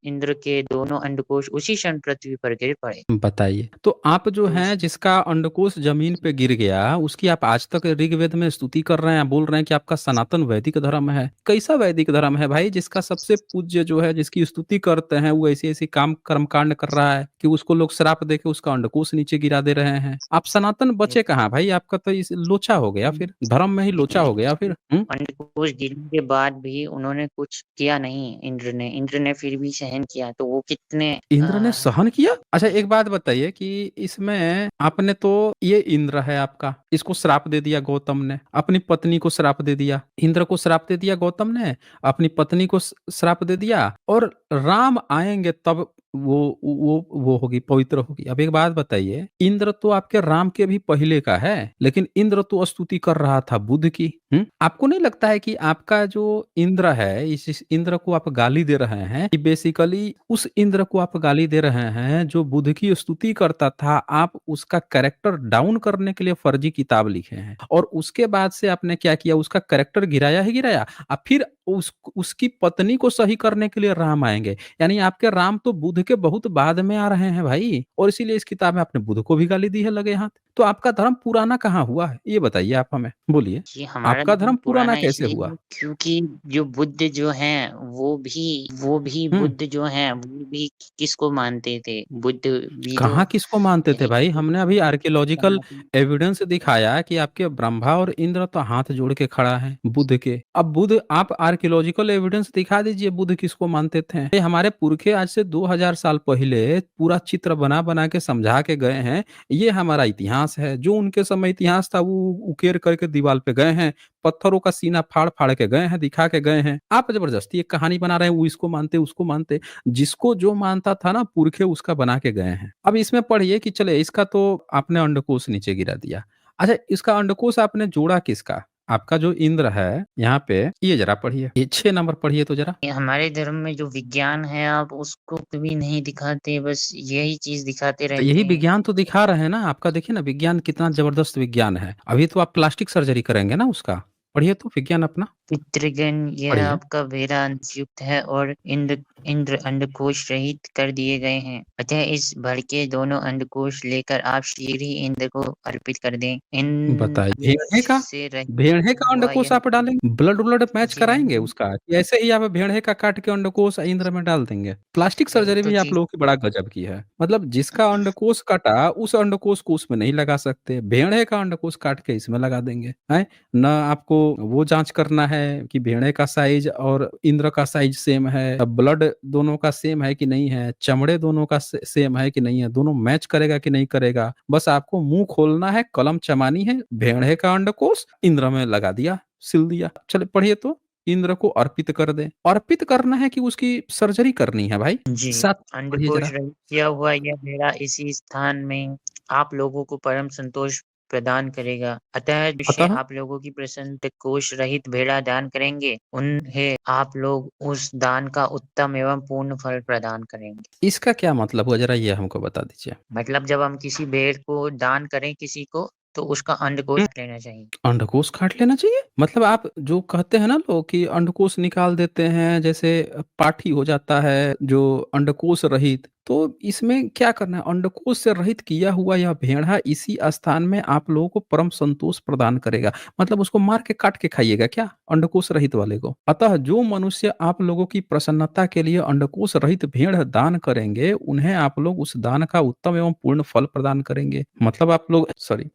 इंद्र के दोनों अंडकोश उसी क्षण पृथ्वी पर गिर पड़े। बताइए, तो आप जो तो हैं जिसका अंडकोश जमीन पे गिर गया, उसकी आप आज तक ऋग्वेद में स्तुति कर रहे हैं, बोल रहे हैं कि आपका सनातन वैदिक धर्म है। कैसा वैदिक धर्म है भाई, जिसका सबसे पूज्य जो है, जिसकी स्तुति करते हैं, वो ऐसी ऐसी काम कर्मकांड कर रहा है कि उसको लोग श्राप देके उसका अंडकोश नीचे गिरा दे रहे हैं। आप सनातन बचे कहाँ भाई, आपका तो इस लोचा हो गया, फिर धर्म में ही लोचा हो गया फिर। अंडकोश गिरने के बाद भी उन्होंने कुछ किया नहीं, इंद्र ने फिर भी सहन किया, तो वो कितने इंद्र ने सहन किया? अच्छा एक बात बताइए कि इसमें आपने तो, ये इंद्र है आपका, इसको श्राप दे दिया गौतम ने, अपनी पत्नी को श्राप दे दिया, इंद्र को श्राप दे दिया गौतम ने, अपनी पत्नी को श्राप दे दिया, और राम आएंगे तब वो होगी, पवित्र होगी। अब एक बात बताइए, इंद्र तो आपके राम के भी पहले का है, लेकिन इंद्र तो स्तुति कर रहा था बुध की। आपको नहीं लगता है कि आपका जो इंद्र है, इस इंद्र को आप गाली दे रहे हैं, कि बेसिकली उस इंद्र को आप गाली दे रहे हैं जो बुध की स्तुति करता था, आप उसका कैरेक्टर डाउन करने के लिए फर्जी किताब लिखे हैं, और उसके बाद से आपने क्या किया, उसका कैरेक्टर गिराया ही गिराया। अब फिर उसकी पत्नी को सही करने के लिए राम आएंगे, यानी आपके राम तो बुध के बहुत बाद में आ रहे हैं भाई, और इसीलिए इस किताब में आपने बुध को भी गाली दी है लगे हाथ। तो आपका धर्म पुराना कहाँ हुआ है, ये बताइए आप हमें, बोलिए, ये हमारा आपका धर्म धर्म पुराना पुराना कैसे इसलिए हुआ? है क्योंकि जो बुद्ध जो हैं वो भी हम्म बुद्ध जो हैं वो भी किसको मानते थे? बुद्ध भी तो कहाँ किसको मानते थे भाई? एक हमने अभी आर्कियोलॉजिकल सनातन एविडेंस दिखाया कि आपके ब्रह्मा और इंद्र तो हाथ जोड़ के खड़ा है बुद्ध के। अब बुद्ध, आप आर्कियोलॉजिकल एविडेंस दिखा दीजिए बुद्ध किसको मानते थे। ये हमारे पुरखे आज से 2000 साल पहले पूरा चित्र बना बना के समझा के गए हैं। ये हमारा इतिहास है, जो उनके समय इतिहास था वो उकेर करके दीवार पे गए हैं, पत्थरों का सीना फाड़ फाड़ के गए हैं, दिखा के गए हैं। आप जबरदस्ती एक कहानी बना रहे हैं, वो इसको मानते उसको मानते। जिसको जो मानता था ना पुरखे, उसका बना के गए हैं। अब इसमें पढ़िए कि चले, इसका तो आपने अंडकोश नीचे गिरा दिया। अच्छा, इसका अंडकोश आपने जोड़ा किसका? आपका जो इंद्र है यहाँ पे, ये जरा पढ़िए, ये 6 नंबर पढ़िए तो जरा। हमारे धर्म में जो विज्ञान है आप उसको कभी नहीं दिखाते, बस यही चीज़ दिखाते तो रहते यही हैं। विज्ञान तो दिखा रहे हैं ना आपका, देखिए ना विज्ञान कितना जबरदस्त विज्ञान है। अभी तो आप प्लास्टिक सर्जरी करेंगे ना उसका, पढ़िए तो विज्ञान अपना, पितृगण, यह पढ़िए। आपका वेरा अंशयुक्त है और इंद्र इंद्र अंडकोश रहित कर दिए गए हैं। अतः इस भड़के दोनों अंडकोश लेकर आप शीघ्र ही इंद्र को अर्पित कर दें। इन बताइए, भेड़े का, से रहित भेड़े का हुआ अंडकोश यह आप डालेंगे, ब्लड उलड मैच ये कराएंगे उसका, कि ऐसे ही आप भेड़े का काट के अंडकोश इंद्र में डाल देंगे? प्लास्टिक यही सर्जरी तो भी आप चीज़ लोगों की बड़ा गजब की है। मतलब जिसका अंडकोश कटा उस अंडकोश को उसमें नहीं लगा सकते, भेड़े का अंडकोश काट के इसमें लगा देंगे हैं? न आपको वो जांच करना है कि भेड़े का साइज और इंद्र का साइज सेम है, ब्लड दोनों का सेम है कि नहीं है, चमड़े दोनों का सेम है कि नहीं है, दोनों मैच करेगा कि नहीं करेगा। बस आपको मुंह खोलना है, कलम चमानी है, भेड़े का अंडकोश इंद्र में लगा दिया, सिल दिया। चले पढ़िए तो, इंद्र को अर्पित कर दे। अर्पित करना है कि उसकी सर्जरी करनी है भाई? जी, 7 पढ़िए अंडकोश जरा। रहित किया हुआ यह भेड़ा इसी स्थान में आप लोगों को परम संतोष प्रदान करेगा। अतः जिससे अतः आप लोगों की प्रसन्न कोश रहित भेड़ा दान करेंगे, उन्हें आप लोग उस दान का उत्तम एवं पूर्ण फल प्रदान करेंगे। इसका क्या मतलब हुआ, जरा ये हमको बता दीजिए। मतलब जब हम किसी भेड़ को दान करें किसी को, तो उसका अंडकोश लेना चाहिए। अंडकोश काट लेना चाहिए? मतलब आप जो कहते हैं ना लोग कि अंडकोश निकाल देते हैं, जैसे पाठी हो जाता है जो अंडकोश रहित, तो इसमें क्या करना है? अंडकोश से रहित किया हुआ यह भेड़ा इसी स्थान में आप लोगों को परम संतोष प्रदान करेगा। मतलब उसको मार के काट के खाइएगा क्या अंडकोश रहित वाले को? अतः जो मनुष्य आप लोगों की प्रसन्नता के लिए अंडकोश रहित भेड़ दान करेंगे, उन्हें आप लोग उस दान का उत्तम एवं पूर्ण फल प्रदान करेंगे। मतलब आप लोग, सॉरी,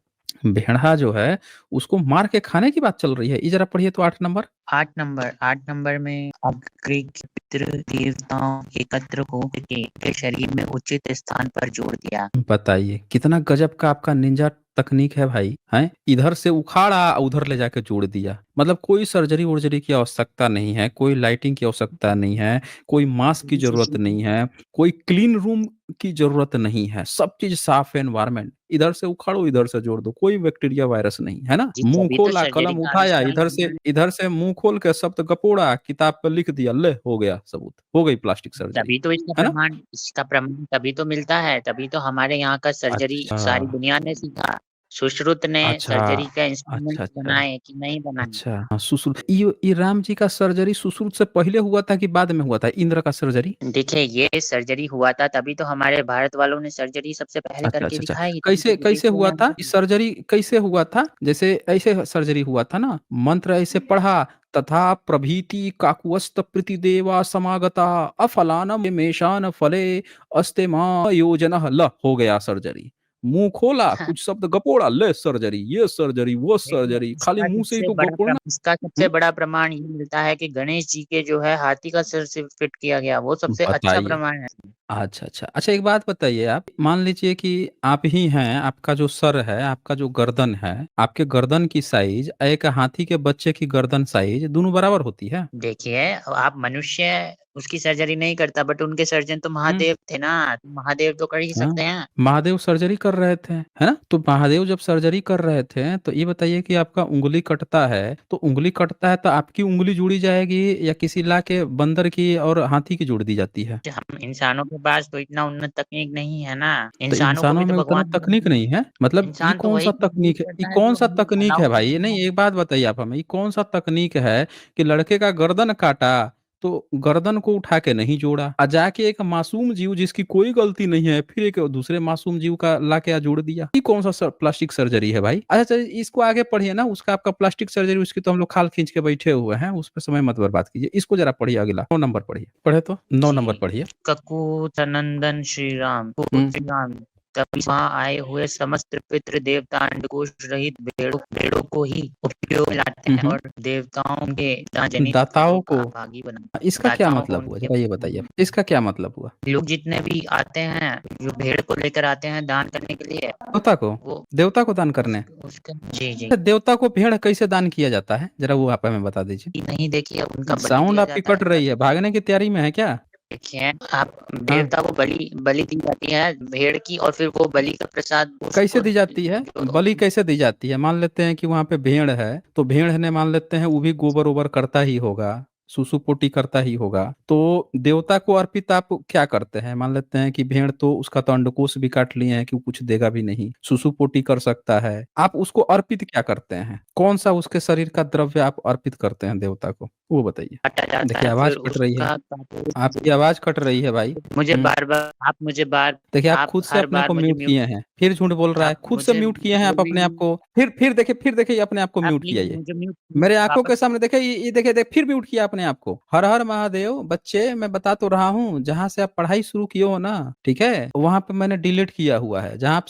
भेड़ा जो है उसको मार के खाने की बात चल रही है। ये जरा पढ़िए तो 8 नंबर। 8 नंबर में अग्नि के पितृ देवताओं एकत्र होकर शरीर में उचित स्थान पर जोड़ दिया। बताइए कितना गजब का आपका निंजा तकनीक है भाई, हैं? इधर से उखाड़ा उधर ले जाके जोड़ दिया। मतलब कोई सर्जरी वर्जरी की आवश्यकता नहीं है, कोई लाइटिंग की आवश्यकता नहीं है, कोई मास्क की जरूरत नहीं है, कोई क्लीन रूम की जरूरत नहीं है, सब चीज साफ है, एनवायरमेंट। इधर से उखाड़ो इधर से जोड़ दो, कोई बैक्टीरिया वायरस नहीं है ना। जी, मुंह तभी तो खोला, सर्जरी कलम का उठाया, आविष्कार हुआ। इधर से मुंह खोल के शब्द गपोड़ा, किताब पे लिख दिया, ले हो गया सबूत, हो गई प्लास्टिक सर्जरी, तभी तो इसका है ना? प्रमाण इसका प्रमाण तभी तो मिलता है, तभी तो हमारे यहाँ का सर्जरी अच्छा, सारी दुनिया ने सीखा। सुश्रुत ने अच्छा, सर्जरी का अच्छा, इंस्ट्रूमेंट अच्छा, बनाए कि नहीं बनाए? अच्छा। हाँ, सुश्रुत, ये राम जी का सर्जरी सुश्रुत से पहले हुआ था कि बाद में हुआ था इंद्र का सर्जरी? देखिए, ये सर्जरी हुआ था तभी तो हमारे भारत वालों ने सर्जरी सबसे पहले अच्छा, करके अच्छा, अच्छा। दिखाई, तभी तो कैसे ब्रिटिश कैसे हुआ दुनिया था? में ये सर्जरी कैसे हुआ था? जैसे ऐसे सर्जरी हुआ था ना, मंत्र ऐसे पढ़ा, तथा प्रभीति काकुत्स्थ प्रतिदेवा समागता अफलानम मेषान फले अस्ते योजन ल, हो गया सर्जरी। मुंह खोला, कुछ शब्द गपोड़ा, ले सर्जरी, ये सर्जरी, वो देखिए, सर्जरी, खाली मुंह से ही तो गपोड़ना। इसका सबसे बड़ा प्रमाण ये मिलता है कि गणेश जी के जो है हाथी का सिर से फिट किया गया, वो सबसे अच्छा बताइए। प्रमाण है। अच्छा अच्छा अच्छा, एक बात बताइए, आप मान लीजिए कि आप ही हैं, आपका जो सर है, आपका जो गर्दन है, आपके गर्दन की साइज एक हाथी के बच्चे की गर्दन साइज दोनों बराबर होती है? देखिए, आप मनुष्य उसकी सर्जरी नहीं करता, बट उनके सर्जन तो हम्म। महादेव थे ना, तो महादेव तो कर ही हाँ, सकते हैं। महादेव सर्जरी कर रहे थे, है ना? तो महादेव जब सर्जरी कर रहे थे तो ये बताइए कि आपका उंगली कटता है, तो उंगली कटता है तो आपकी उंगली जोड़ी जाएगी या किसी ला के बंदर की और हाथी की जोड़ दी जाती है? हम इंसानों के पास तो इतना उन्नत तकनीक नहीं है ना, तो इंसानों को भी इंसानों तो में उतना भगवान ने तकनीक बनाया नहीं है। है, मतलब ये इंसान तो कौन वही सा चीज यूज तकनीक है, ये करता है कौन जो सा हमें तकनीक है अलाउड भाई? नहीं ये है। नहीं, एक बात बताइए आप हमें, ये कौन सा तकनीक है कि लड़के का गर्दन काटा तो गर्दन को उठा के नहीं जोड़ा, आ जाके एक मासूम जीव जिसकी कोई गलती नहीं है फिर एक दूसरे मासूम जीव का ला के जोड़ दिया? ये कौन सा प्लास्टिक सर्जरी है भाई? अच्छा अच्छा, इसको आगे पढ़िए ना, उसका आपका प्लास्टिक सर्जरी, उसकी तो हम लोग खाल खींच के बैठे हुए हैं, उस पर समय मत बर्बाद कीजिए। इसको जरा पढ़िए, अगला 9 नंबर पढ़िए, पढ़े तो 9 नंबर जी, पढ़िए। ककूतनंदन श्री राम, हम्म। श्री राम तभी वहां आए हुए समस्त पितृ देवता अंडकोश रहित भेड़ों को ही उपयोग में लाते हैं हम्म। और देवताओं के जनित दाताओं पुत्रों को, का भागी बनाते हैं। इसका क्या दाताओं को मतलब हुआ, उनके जरा ये बताइए, इसका क्या मतलब हुआ? लोग जितने भी आते हैं, जो भेड़ को लेकर आते हैं दान करने के लिए, देवता को, वो देवता को दान करने? उसका जी जी देवता को भेड़ कैसे दान किया जाता है, जरा वो आप हमें बता दीजिए। नहीं, देखिए उनका बलि साउंड दिया आपकी जाता कट है। रही है, भागने की तैयारी में है क्या? देखिए, आप हाँ। देवता को बलि बलि दी जाती है भेड़ की, और फिर वो बलि का प्रसाद कैसे उसको दी जाती है, जो बलि कैसे दी जाती है? मान लेते हैं कि वहां पे भेड़ है, तो भेड़ ने मान लेते हैं वो भी गोबर ओबर करता ही होगा, सुसु पोटी करता ही होगा, तो देवता को अर्पित आप क्या करते हैं? मान लेते हैं कि भेड़ तो उसका तो अंडकोश भी काट लिए हैं कि वो कुछ देगा भी नहीं, सुसु पोटी कर सकता है, आप उसको अर्पित क्या करते हैं? कौन सा उसके शरीर का द्रव्य आप अर्पित करते हैं देवता को, वो बताइए। काटा जाता देखिए है, आवाज फिर कट रही है, उसका आपकी आवाज कट रही है भाई। मुझे हम्म। बार बार आप मुझे बार देखिए आप आप खुद से हर अपने बार को मुझे म्यूट म्यूट किए हैं, फिर झूठ बोल रहा है, आप खुद से मुझे म्यूट किए हैं आप बोल अपने आप भी को, फिर देखिए, फिर देखिए अपने आप को आप म्यूट किया प्लीज ये। मुझे म्यूट मेरे आंखों के वापस सामने देखिए, ये देखिए, फिर म्यूट किया अपने आप को। हर हर महादेव बच्चे, मैं बता तो रहा हूँ, जहां से आप पढ़ाई शुरू किए हो ना, ठीक है, वहां पे मैंने डिलीट किया हुआ है। जहां आप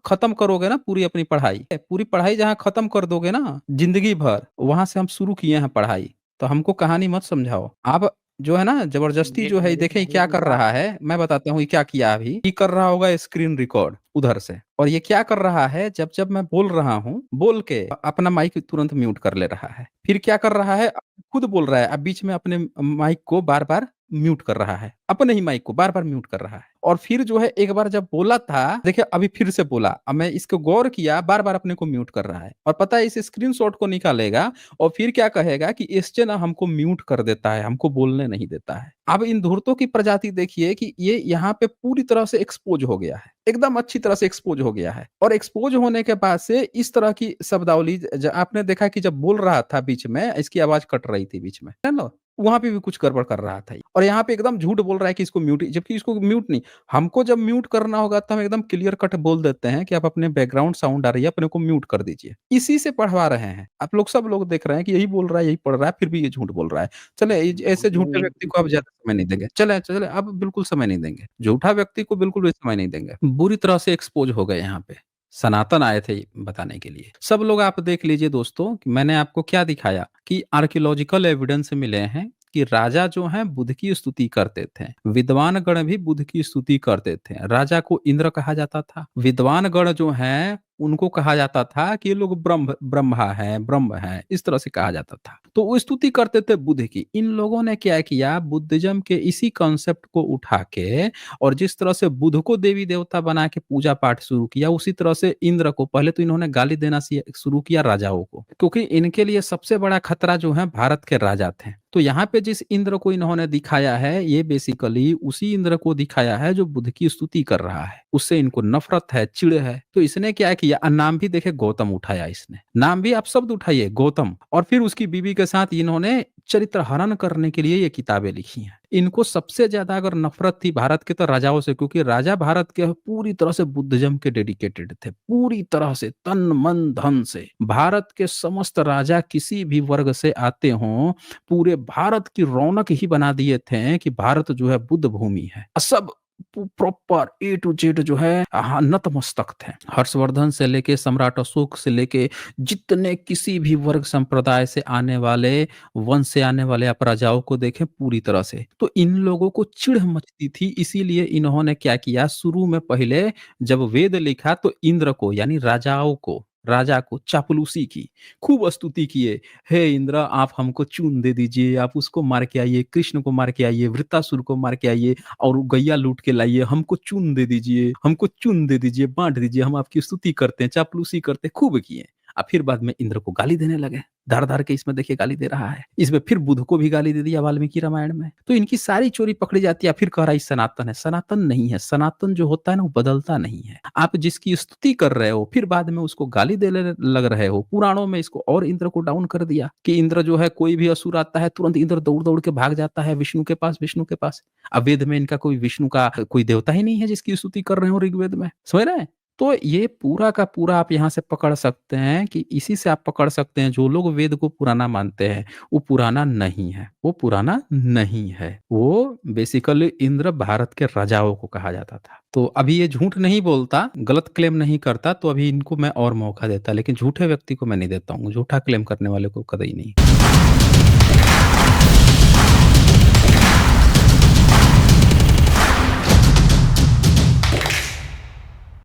खत्म करोगे ना पूरी अपनी पढ़ाई, पूरी पढ़ाई जहां खत्म कर दोगे ना जिंदगी भर, वहां से हम शुरू किए हैं पढ़ाई। तो हमको कहानी मत समझाओ आप, जो है ना जबरदस्ती ये जो है, ये पहले देखिए ये पहले क्या कर हुआ। रहा है, मैं बताता हूँ ये क्या किया अभी, ये कर रहा होगा स्क्रीन रिकॉर्ड उधर से, और ये क्या कर रहा है, जब जब मैं बोल रहा हूँ बोल के अपना माइक तुरंत म्यूट कर ले रहा है, फिर क्या कर रहा है, खुद बोल रहा है, अब बीच में अपने माइक को बार बार म्यूट कर रहा है, अपने ही माइक को बार बार म्यूट कर रहा है, और फिर जो है एक बार जब बोला था, देखिए अभी फिर से बोला, अब मैं इसको गौर किया, बार बार अपने को म्यूट कर रहा है, और पता है इस स्क्रीनशॉट को निकालेगा और फिर क्या कहेगा कि इससे ना हमको म्यूट कर देता है, हमको बोलने नहीं देता है। अब इन धूर्तों की प्रजाति देखिए कि ये यहाँ पे पूरी तरह से एक्सपोज हो गया है, एकदम अच्छी तरह से एक्सपोज हो गया है, और एक्सपोज होने के बाद से इस तरह की शब्दावली आपने देखा कि जब बोल रहा था बीच में इसकी आवाज कट रही थी बीच में, है ना, वहां पे भी कुछ गड़बड़ कर रहा था, और यहाँ पे एकदम झूठ बोल रहा है कि इसको म्यूट, जबकि इसको म्यूट नहीं, हमको जब म्यूट करना होगा तो हम एकदम क्लियर कट बोल देते हैं कि आप अपने बैकग्राउंड साउंड आ रही है अपने को म्यूट कर दीजिए, इसी से पढ़वा रहे हैं आप लोग, सब लोग देख रहे हैं कि यही बोल रहा है, यही पढ़ रहा है, फिर भी ये झूठ बोल रहा है। चले ऐसे झूठे व्यक्ति को आप ज्यादा समय नहीं देंगे, चले चले अब बिल्कुल समय नहीं देंगे, झूठा व्यक्ति को बिल्कुल भी समय नहीं देंगे, बुरी तरह से एक्सपोज हो गए यहाँ पे। सनातन आए थे बताने के लिए, सब लोग आप देख लीजिए दोस्तों कि मैंने आपको क्या दिखाया कि आर्कियोलॉजिकल एविडेंस मिले हैं कि राजा जो हैं बुद्ध की स्तुति करते थे, विद्वान गण भी बुद्ध की स्तुति करते थे, राजा को इंद्र कहा जाता था, विद्वान गण जो हैं उनको कहा जाता था कि ये लोग ब्रह्मा है, ब्रह्म है, इस तरह से कहा जाता था, तो वो स्तुति करते थे बुद्ध की। इन लोगों ने क्या किया, बुद्धिज्म के इसी कॉन्सेप्ट को उठा के, और जिस तरह से बुद्ध को देवी देवता बना के पूजा पाठ शुरू किया, उसी तरह से इंद्र को पहले तो इन्होंने गाली देना शुरू किया राजाओं को, क्योंकि इनके लिए सबसे बड़ा खतरा जो है भारत के राजा थे। तो यहाँ पे जिस इंद्र को इन्होंने दिखाया है, ये बेसिकली उसी इंद्र को दिखाया है जो बुद्ध की स्तुति कर रहा है, उससे इनको नफरत है, चिड़ है। तो इसने क्या किया, नाम भी देखे गौतम उठाया, इसने नाम भी आप शब्द उठाइए गौतम, और फिर उसकी बीवी के साथ इन्होंने चरित्र हनन करने के लिए ये किताबें लिखी हैं। इनको सबसे ज्यादा अगर नफरत थी भारत के तो राजाओं से, क्योंकि राजा भारत के पूरी तरह से बुद्धिज्म के डेडिकेटेड थे, पूरी तरह से तन मन धन से। भारत के समस्त राजा किसी भी वर्ग से आते हों, पूरे भारत की रौनक ही बना दिए थे कि भारत जो है बुद्ध भूमि है, सब प्रॉपर ए टू जेड जो है नतमस्तक थे। हर्षवर्धन से लेके सम्राट अशोक से लेके जितने किसी भी वर्ग संप्रदाय से आने वाले, वंश से आने वाले आप राजाओं को देखें पूरी तरह से, तो इन लोगों को चिढ़ मचती थी, इसीलिए इन्होंने क्या किया, शुरू में पहले जब वेद लिखा तो इंद्र को यानी राजाओं को, राजा को चापलूसी की, खूब स्तुति किए, हे इंद्र आप हमको चून दे दीजिए, आप उसको मार के आइए, कृष्ण को मार के आइए, वृत्तासुर को मार के आइए और वो गैया लूट के लाइए, हमको चून दे दीजिए, हमको चून दे दीजिए, बांट दीजिए, हम आपकी स्तुति करते हैं, चापलूसी करते हैं, खूब किए। अब फिर बाद में इंद्र को गाली देने लगे, धार धार के इसमें देखिए गाली दे रहा है, इसमें फिर बुध को भी गाली दे दिया वाल्मीकि रामायण में। तो इनकी सारी चोरी पकड़ी जाती है, फिर कह रहा है सनातन है, सनातन नहीं है, सनातन जो होता है ना वो बदलता नहीं है। आप जिसकी स्तुति कर रहे हो फिर बाद में उसको गाली देने लग रहे हो, पुराणों में इसको और इंद्र को डाउन कर दिया कि इंद्र जो है कोई भी असुर आता है तुरंत इंद्र दौड़ दौड़ के भाग जाता है विष्णु के पास, विष्णु के पास। अब वेद में इनका कोई विष्णु का कोई देवता ही नहीं है जिसकी स्तुति कर रहे हो ऋग्वेद में, समझ रहे हैं? तो ये पूरा का पूरा आप यहाँ से पकड़ सकते हैं कि इसी से आप पकड़ सकते हैं जो लोग वेद को पुराना मानते हैं, वो पुराना नहीं है, वो पुराना नहीं है। वो बेसिकली इंद्र भारत के राजाओं को कहा जाता था। तो अभी ये झूठ नहीं बोलता, गलत क्लेम नहीं करता, तो अभी इनको मैं और मौका देता, लेकिन झूठे व्यक्ति को मैं नहीं देता हूँ, झूठा क्लेम करने वाले को कतई नहीं।